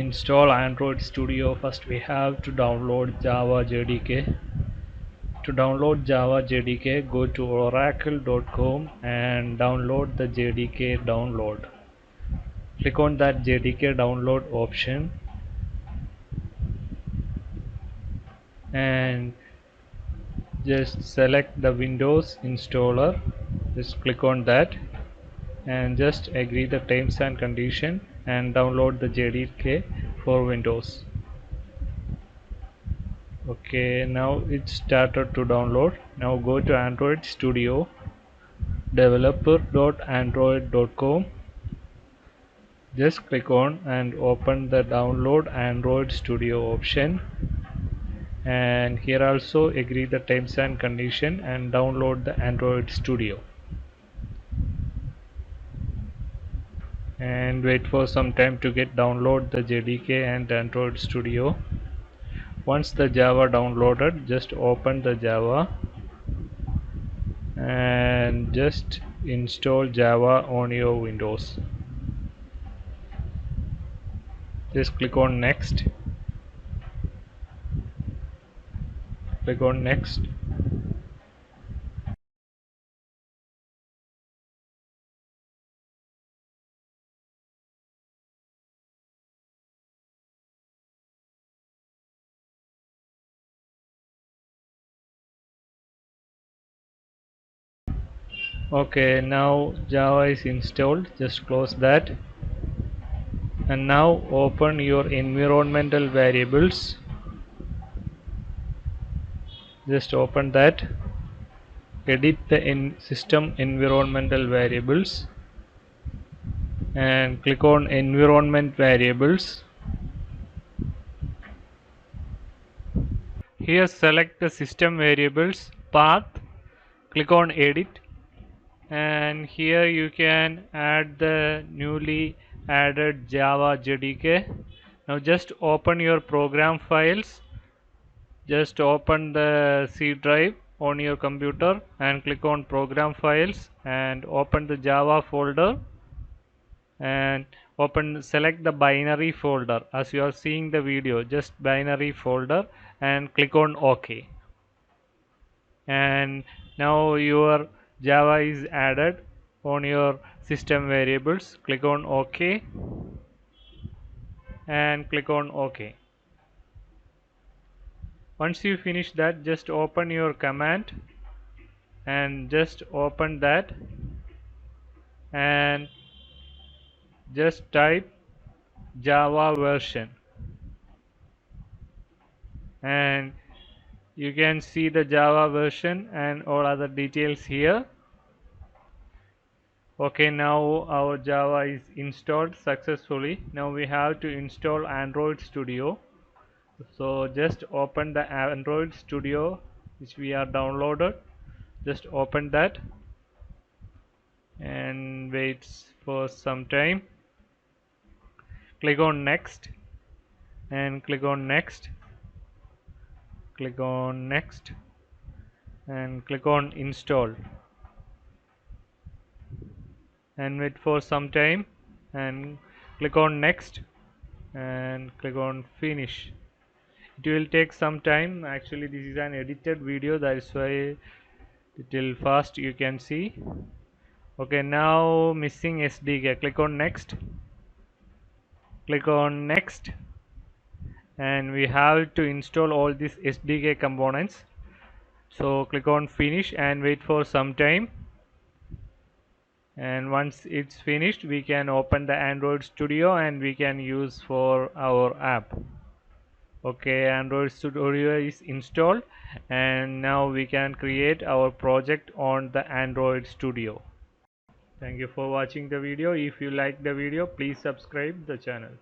install Android Studio, first we have to download Java JDK. To download Java JDK, go to oracle.com and download the JDK download. Click on that JDK download option and just select the Windows installer. Just click on that and just agree the terms and condition and download the JDK for Windows. Okay, now it started to download. Now go to Android Studio, developer.android.com. Just click on and open the download Android Studio option, and here also agree the terms and condition and download the Android Studio and wait for some time to get download the JDK and Android Studio. Once the Java downloaded, just open the Java and just install Java on your Windows. Just click on next. Click on next. Okay, now Java is installed. Just close that and now open your environmental variables. Just open that, edit the system environmental variables and click on environment variables. Here select the system variables path, click on edit, and here you can add the newly added Java JDK. Now just open your program files. Just open the C drive on your computer and click on program files and open the Java folder and select the binary folder. As you are seeing the video, just binary folder and click on OK. And now your Java is added on your system variables. Click on OK and click on OK. Once you finish that, just open your command and just open that and just type Java version and you can see the Java version and all other details here. Okay, now our Java is installed successfully. Now we have to install Android Studio. So just open the Android Studio which we are downloaded. Just open that and wait for some time. Click on next and click on next. Click on next and click on install and wait for some time and click on next and click on finish. It will take some time. Actually this is an edited video, that is why little fast you can see. Okay, now missing SDK. Click on next. Click on next and we have to install all these SDK components. So click on finish and wait for some time, and once it's finished we can open the Android Studio and we can use for our app. Okay, Android Studio is installed and now we can create our project on the Android Studio. Thank you for watching the video. If you like the video, please subscribe the channel.